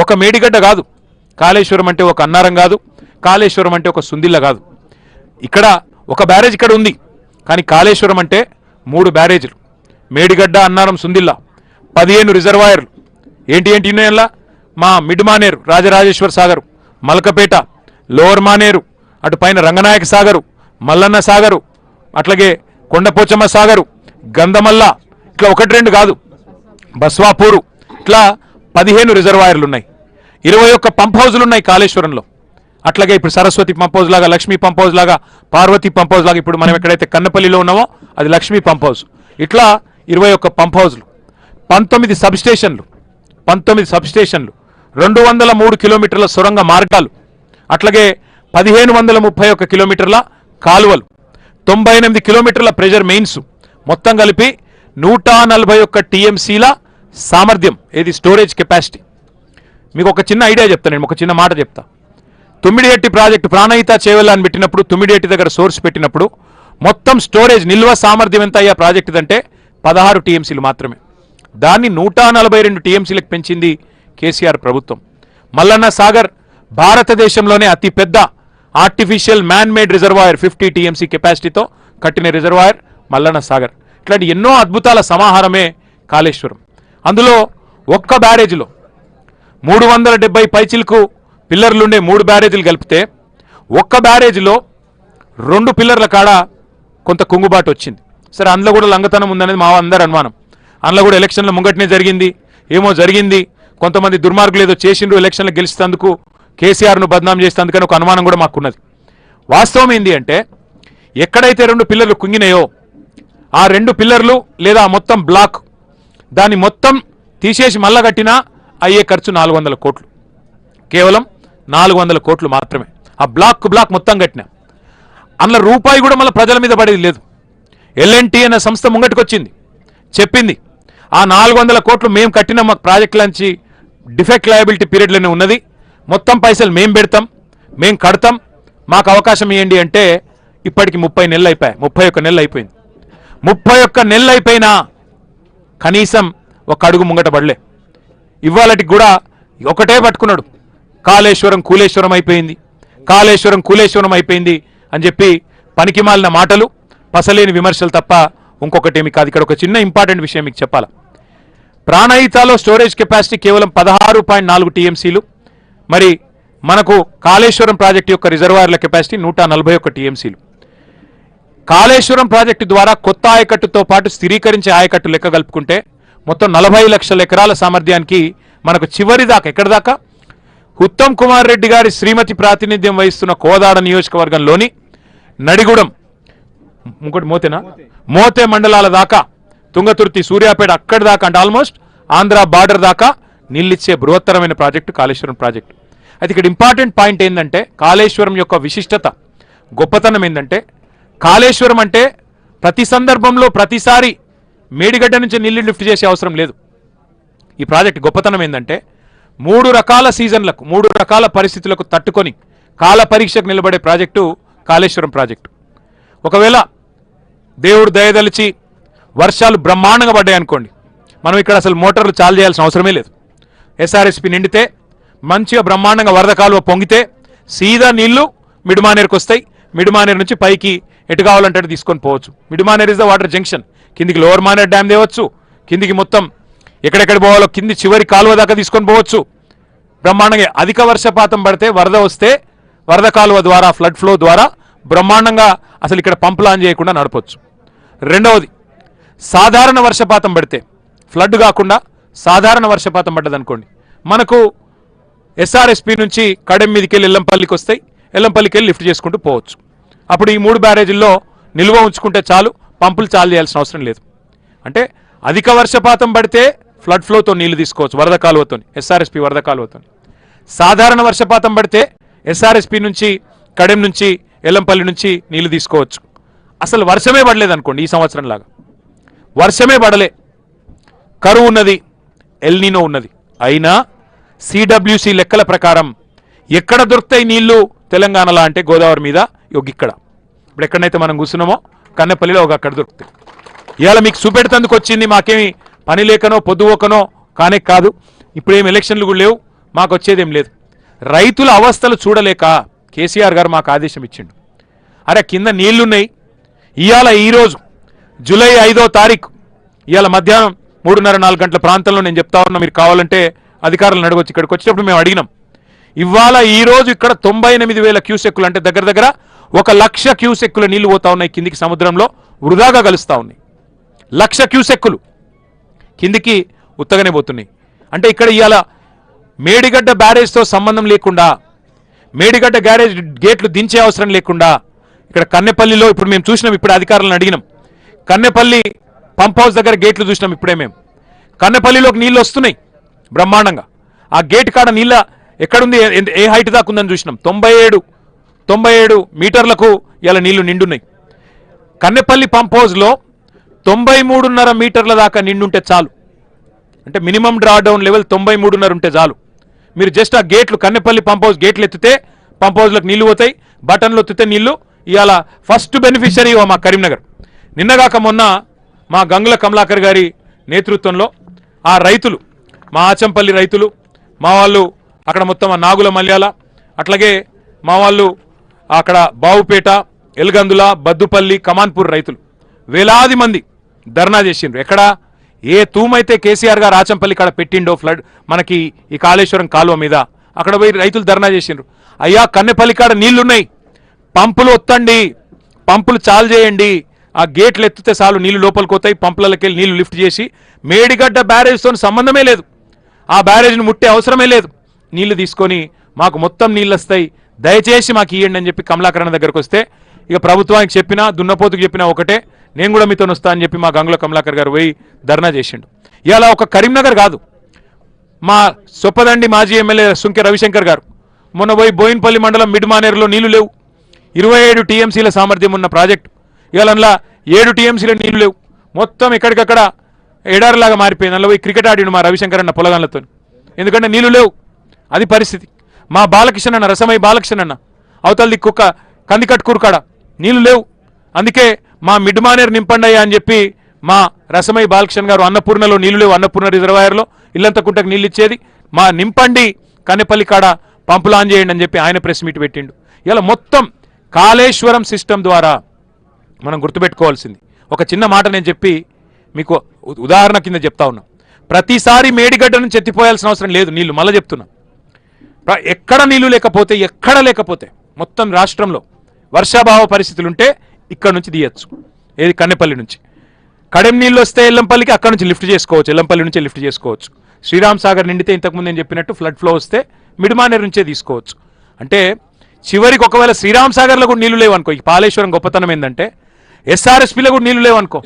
ఒక మేడిగడ్డ కాదు, కాళేశ్వరం అంటే ఒక అన్నారం కాదు, కాళేశ్వరం అంటే ఒక సుందిల్ల కాదు. ఇక్కడ ఒక బ్యారేజ్ ఇక్కడ ఉంది, కానీ కాళేశ్వరం అంటే 3 బ్యారేజీలు, మేడిగడ్డ, అన్నారం, సుందిల్ల, 15 రిజర్వాయర్లు. ఏంటి ఉన్నాయల్లా? మా మిడ్ మానేరు, రాజరాజేశ్వర సాగరు, మలకపేట, లోవర్ మానేరు, అటు పైన రంగనాయక సాగరు, మల్లన్న సాగరు, అట్లాగే కొండపోచమ్మ సాగరు, గంధమల్ల, ఇట్లా 1-2 కాదు, బస్వాపూరు, ఇట్లా 15 రిజర్వాయర్లు ఉన్నాయి. 21 పంప్ హౌజులు ఉన్నాయి కాళేశ్వరంలో. అట్లాగే ఇప్పుడు సరస్వతి పంప్ హౌజ్ లాగా, లక్ష్మీ పంప్ హౌజ్ లాగా, పార్వతి పంప్ హౌజ్ లాగా, ఇప్పుడు మనం ఎక్కడైతే కన్నపల్లిలో ఉన్నామో అది లక్ష్మీ పంప్ హౌజ్. ఇట్లా 21 పంప్ హౌజ్లు, 19 సబ్స్టేషన్లు, 203 కిలోమీటర్ల సొరంగ మార్గాలు, అట్లాగే 1531 కిలోమీటర్ల కాలువలు, 98 కిలోమీటర్ల ప్రెజర్ మెయిన్స్, మొత్తం కలిపి 141 టీఎంసీల సామర్థ్యం. ఏది స్టోరేజ్ కెపాసిటీ. మీకు ఒక చిన్న ఐడియా చెప్తాను, నేను ఒక చిన్న మాట చెప్తా. తుమ్మిడిహెట్టి ప్రాజెక్టు ప్రాణహిత చేవెళ్ళ అని పెట్టినప్పుడు, తుమ్మిడిహెట్టి దగ్గర సోర్స్ పెట్టినప్పుడు మొత్తం స్టోరేజ్ నిల్వ సామర్థ్యం ఎంత అయ్యా ప్రాజెక్టు అంటే 16 టీఎంసీలు మాత్రమే. దాన్ని 142 టీఎంసీలకు పెంచింది కేసీఆర్ ప్రభుత్వం. మల్లన్న సాగర్ భారతదేశంలోనే అతి పెద్ద artificial man made reservoir, 50 TMC కెపాసిటీతో కట్టిన రిజర్వాయర్ మల్లన్న సాగర్. ఇట్లాంటి ఎన్నో అద్భుతాల సమాహారమే కాళేశ్వరం. అందులో ఒక్క బ్యారేజ్లో 370 పైచిలకు పిల్లర్లుండే 3 బ్యారేజీలు కలిపితే ఒక్క బ్యారేజీలో 2 పిల్లర్ల కాడ కొంత కుంగుబాటు వచ్చింది. సరే, అందులో కూడా లంగతనం ఉందనేది మా అందరి అనుమానం. అందులో కూడా ఎలక్షన్ల ముంగటనే జరిగింది, ఏమో జరిగింది, కొంతమంది దుర్మార్గులు ఏదో చేసిండ్రు, ఎలక్షన్లు గెలిచేందుకు కేసీఆర్ను బద్నాం చేసేందుకని ఒక అనుమానం కూడా మాకున్నది. వాస్తవం ఏంది అంటే, ఎక్కడైతే 2 పిల్లర్లు కుంగినాయో ఆ 2 పిల్లర్లు లేదా మొత్తం బ్లాక్, దాన్ని మొత్తం తీసేసి మళ్ళా కట్టినా అయ్యే ఖర్చు 400 కోట్లు, కేవలం 400 కోట్లు మాత్రమే. ఆ బ్లాక్ మొత్తం కట్టినా అందులో రూపాయి కూడా మళ్ళీ ప్రజల మీద పడేది లేదు. ఎల్ఎన్టీ అనే సంస్థ ముంగటికి వచ్చింది, చెప్పింది ఆ 400 కోట్లు మేము కట్టిన మా ప్రాజెక్టులంచి డిఫెక్ట్ లయబిలిటీ పీరియడ్లోనే ఉన్నది, మొత్తం పైసలు మేము పెడతాం, మేము కడతాం, మాకు అవకాశం ఇవ్వండి అంటే ఇప్పటికి 30 నెలలు అయిపోయాయి, 31 నెలలు అయిపోయింది. 31 నెలలు అయిపోయినా కనీసం ఒక అడుగు ముంగట పడలే. ఇవాళకి కూడా ఒకటే పట్టుకున్నాడు, కాళేశ్వరం కూలేశ్వరం అయిపోయింది, కాళేశ్వరం కూలేశ్వరం అయిపోయింది అని చెప్పి పనికి మాలిన మాటలు, పసలేని విమర్శలు తప్ప ఇంకొకటేమి కాదు. ఇక్కడ ఒక చిన్న ఇంపార్టెంట్ విషయం మీకు చెప్పాలా. ప్రాణహితలో స్టోరేజ్ కెపాసిటీ కేవలం 16.4 టీఎంసీలు, మరి మనకు కాళేశ్వరం ప్రాజెక్టు యొక్క రిజర్వాయర్ల కెపాసిటీ 141 టీఎంసీలు. కాళేశ్వరం ప్రాజెక్టు ద్వారా కొత్త ఆయకట్టుతో పాటు స్థిరీకరించే ఆయకట్టు లెక్క కలుపుకుంటే మొత్తం 40 లక్షల ఎకరాల సామర్థ్యానికి మనకు చివరి దాకా, ఎక్కడ దాకా, ఉత్తమ్ కుమార్ రెడ్డి గారి శ్రీమతి ప్రాతినిధ్యం వహిస్తున్న కోదాడ నియోజకవర్గంలోని నడిగూడెం, ఇంకోటి మోతే మండలాల దాకా, తుంగతుర్తి, సూర్యాపేట, అక్కడి దాకా, అంటే ఆల్మోస్ట్ ఆంధ్ర బార్డర్ దాకా నీళ్ళిచ్చే బృహత్తరమైన ప్రాజెక్టు కాళేశ్వరం ప్రాజెక్టు. అయితే ఇక్కడ ఇంపార్టెంట్ పాయింట్ ఏంటంటే, కాళేశ్వరం యొక్క విశిష్టత, గొప్పతనం ఏంటంటే, కాళేశ్వరం అంటే ప్రతి సందర్భంలో ప్రతిసారి మేడిగడ్డ నుంచి నీళ్లు లిఫ్ట్ చేసే అవసరం లేదు. ఈ ప్రాజెక్ట్ గొప్పతనం ఏంటంటే 3 రకాల సీజన్లకు, 3 రకాల పరిస్థితులకు తట్టుకొని కాల పరీక్షకు నిలబడే ప్రాజెక్టు కాళేశ్వరం ప్రాజెక్టు. ఒకవేళ దేవుడు దయదలిచి వర్షాలు బ్రహ్మాండంగా పడ్డాయి అనుకోండి, మనం ఇక్కడ అసలు మోటార్లు చాలు చేయాల్సిన అవసరమే లేదు. ఎస్ఆర్ఎస్పి నిండితే మంచిగా బ్రహ్మాండంగా వరద కాలువ పొంగితే సీదా నీళ్లు మిడ్మానేరుకు వస్తాయి. మిడ్మానేరు నుంచి పైకి ఎటు కావాలంటే తీసుకొని పోవచ్చు. Mid Manair is the water junction. కిందికి లోవర్ మానేర్ డ్యామ్ తేవచ్చు, కిందికి మొత్తం ఎక్కడెక్కడ పోవాలో కింది చివరి కాలువ దాకా తీసుకొని పోవచ్చు బ్రహ్మాండంగా. అధిక వర్షపాతం పడితే, వరద వస్తే వరద కాలువ ద్వారా, ఫ్లడ్ ఫ్లో ద్వారా బ్రహ్మాండంగా అసలు ఇక్కడ పంప్ లాంచ్ చేయకుండా నడపొచ్చు. రెండవది, సాధారణ వర్షపాతం పడితే, ఫ్లడ్ కాకుండా సాధారణ వర్షపాతం పడ్డదనుకోండి, మనకు ఎస్ఆర్ఎస్పి నుంచి కడెం మీదకి వెళ్ళి ఎల్లంపల్లికి వస్తాయి, ఎల్లంపల్లికి వెళ్ళి లిఫ్ట్ చేసుకుంటూ పోవచ్చు. అప్పుడు ఈ 3 బ్యారేజీల్లో నిల్వ ఉంచుకుంటే చాలు, పంపులు చాలు చేయాల్సిన అవసరం లేదు. అంటే అధిక వర్షపాతం పడితే ఫ్లడ్ ఫ్లోతో నీళ్లు తీసుకోవచ్చు, వరద కాలువతో, ఎస్ఆర్ఎస్పి వరద కాలువతో. సాధారణ వర్షపాతం పడితే ఎస్ఆర్ఎస్పి నుంచి, కడెం నుంచి, ఎల్లంపల్లి నుంచి నీళ్లు తీసుకోవచ్చు. అసలు వర్షమే పడలేదు అనుకోండి, ఈ సంవత్సరం లాగా వర్షమే పడలే, కరువు ఉన్నది, ఎల్నినో ఉన్నది, అయినా సిడబ్ల్యూసి లెక్కల ప్రకారం ఎక్కడ దొరుకుతాయి నీళ్లు తెలంగాణలో అంటే గోదావరి మీద, ఇక్కడ ఇప్పుడు ఎక్కడైతే మనం కూర్చున్నామో కన్నెపల్లిలో అక్కడ దొరుకుతాయి. ఇవాళ మీకు చూపెడుతందుకు వచ్చింది, మాకేమి పని లేకనో పొద్దుపోకనో కానే కాదు. ఇప్పుడేమి ఎలక్షన్లు కూడా లేవు, మాకు వచ్చేదేం లేదు. రైతుల అవస్థలు చూడలేక కేసీఆర్ గారు మాకు ఆదేశం ఇచ్చిండు. అరే కింద నీళ్లున్నాయి, ఇవాళ ఈరోజు జూలై 5వ తారీఖు ఇవాళ మధ్యాహ్నం 3:30-4 గంటల ప్రాంతంలో నేను చెప్తా ఉన్నా, మీరు కావాలంటే అధికారులను అడగొచ్చు. ఇక్కడికి వచ్చినప్పుడు మేము అడిగినాం. ఇవాళ ఈరోజు ఇక్కడ 98,000 క్యూసెక్కులు అంటే దగ్గర దగ్గర 1,00,000 క్యూసెక్కుల నీళ్లు పోతా ఉన్నాయి కిందికి, సముద్రంలో వృధాగా కలుస్తూ ఉన్నాయి. 1,00,000 క్యూసెక్కులు కిందికి ఉత్తగానే పోతున్నాయి. అంటే ఇక్కడ ఇవాళ మేడిగడ్డ బ్యారేజ్తో సంబంధం లేకుండా, మేడిగడ్డ గ్యారేజ్ గేట్లు దించే అవసరం లేకుండా ఇక్కడ కన్నెపల్లిలో ఇప్పుడు మేము చూసినాం, ఇప్పుడు అధికారులను అడిగినాం. కన్నెపల్లి పంప్ హౌస్ దగ్గర గేట్లు చూసినాం ఇప్పుడే మేము. కన్నెపల్లిలోకి నీళ్ళు వస్తున్నాయి బ్రహ్మాండంగా. ఆ గేట్ కాడ నీళ్ళ ఎక్కడుంది, ఏ హైట్ దాకా ఉందని చూసినాం. 97 మీటర్లకు ఇలా నీళ్లు నిండున్నాయి. కన్నెపల్లి పంప్ హౌస్లో 93.5 మీటర్ల దాకా నిండుంటే చాలు. అంటే మినిమం డ్రాడౌన్ లెవెల్ 93.5 ఉంటే చాలు. మీరు జస్ట్ ఆ గేట్లు, కన్నెపల్లి పంప్ హౌస్ గేట్లు ఎత్తితే పంప్ హౌస్లోకి నీళ్లు పోతాయి, బటన్లు ఎత్తితే నీళ్లు. ఇవాళ ఫస్ట్ బెనిఫిషరీ మా కరీంనగర్. నిన్నగాక మొన్న మా గంగుల కమలాకర్ గారి నేతృత్వంలో ఆ రైతులు, మా ఆచంపల్లి రైతులు, మా వాళ్ళు అక్కడ మొత్తం ఆ నాగుల మల్యాల, అట్లాగే మా వాళ్ళు అక్కడ బావుపేట, ఎల్గందుల, బద్దుపల్లి, కమాన్పూర్ రైతులు వేలాది మంది ధర్నా చేసిండ్రు. ఎక్కడ ఏ తూమైతే కేసీఆర్ గారు ఆచంపల్లి కాడ పెట్టిండో ఫ్లడ్ మనకి ఈ కాళేశ్వరం కాలువ మీద, అక్కడ పోయి రైతులు ధర్నా చేసిండ్రు. అయ్యా కన్నెపల్లి కాడ నీళ్లున్నాయి, పంపులు ఒత్తండి, పంపులు చాలు చేయండి, ఆ గేట్లు ఎత్తితే చాలు నీళ్లు లోపలికి పోతాయి, పంపులకి వెళ్ళి నీళ్లు లిఫ్ట్ చేసి, మేడిగడ్డ బ్యారేజ్తో సంబంధమే లేదు, ఆ బ్యారేజ్ని ముట్టే అవసరమే లేదు, నీళ్లు తీసుకొని మాకు మొత్తం నీళ్ళు వస్తాయి, దయచేసి మాకు ఇవ్వండి అని చెప్పి కమలాకరణ దగ్గరకు వస్తే, ఇక ప్రభుత్వానికి చెప్పినా దున్నపోతుకు చెప్పినా ఒకటే, నేను కూడా మీతో వస్తా అని చెప్పి మా గంగుల కమలాకర్ గారు పోయి ధర్నా చేసిండు. ఇలా ఒక కరీంనగర్ కాదు, మా సొప్పదండి మాజీ ఎమ్మెల్యే సుంకె రవిశంకర్ గారు మొన్న పోయి బోయిన్పల్లి మండలం మిడ్మానేరులో నీళ్లు లేవు, 27 టీఎంసీల సామర్థ్యం ఉన్న ప్రాజెక్టు, ఇవాళ 7 టీఎంసీల నీళ్లు లేవు, మొత్తం ఎక్కడికక్కడ ఎడారిలాగా మారిపోయింది. అందులో పోయి క్రికెట్ ఆడిను మా రవిశంకర్ అన్న పొలగాళ్ళతో, ఎందుకంటే నీళ్లు లేవు, అది పరిస్థితి. మా బాలకృష్ణ అన్న, రసమయ్య బాలకృష్ణ అన్న అవతల దిక్కు కందికట్కూరు కాడ నీళ్లు లేవు, అందుకే మా మిడ్మానేరు నింపండి అని చెప్పి మా రసమయ్య బాలకృష్ణ గారు అన్నపూర్ణలో నీళ్లు లేవు, అన్నపూర్ణ రిజర్వాయర్లో ఇల్లంతకుంటకు నీళ్ళు ఇచ్చేది, మా నింపండి కన్నెపల్లి కాడ పంపులు ఆన్ చేయండి అని చెప్పి ఆయన ప్రెస్ మీట్ పెట్టిండు. ఇలా మొత్తం కాళేశ్వరం సిస్టమ్ ద్వారా మనం గుర్తుపెట్టుకోవాల్సింది ఒక చిన్న మాట నేను చెప్పి మీకు ఉదాహరణ కింద చెప్తా ఉన్నా. ప్రతిసారి మేడిగడ్డ నుంచి ఎత్తిపోయాల్సిన అవసరం లేదు నీళ్లు. మళ్ళీ చెప్తున్నా, ఎక్కడ నీళ్లు లేకపోతే మొత్తం రాష్ట్రంలో వర్షాభావ పరిస్థితులుంటే ఇక్కడ నుంచి తీయచ్చు. ఏది కన్నెపల్లి నుంచి కడెం నీళ్ళు వస్తే ఎల్లంపల్లికి అక్కడ నుంచి లిఫ్ట్ చేసుకోవచ్చు, ఎల్లంపల్లి నుంచే లిఫ్ట్ చేసుకోవచ్చు. శ్రీరామ్ సాగర్ నిండితే ఇంతకుముందు నేను చెప్పినట్టు ఫ్లడ్ ఫ్లో వస్తే మిడ్మానేరు నుంచే తీసుకోవచ్చు. అంటే చివరికి ఒకవేళ శ్రీరామ్ సాగర్లో కూడా నీళ్లు లేవనుకో, ఈ కాళేశ్వరం గొప్పతనం ఏంటంటే ఎస్ఆర్ఎస్పీలో కూడా నీళ్లు లేవనుకో,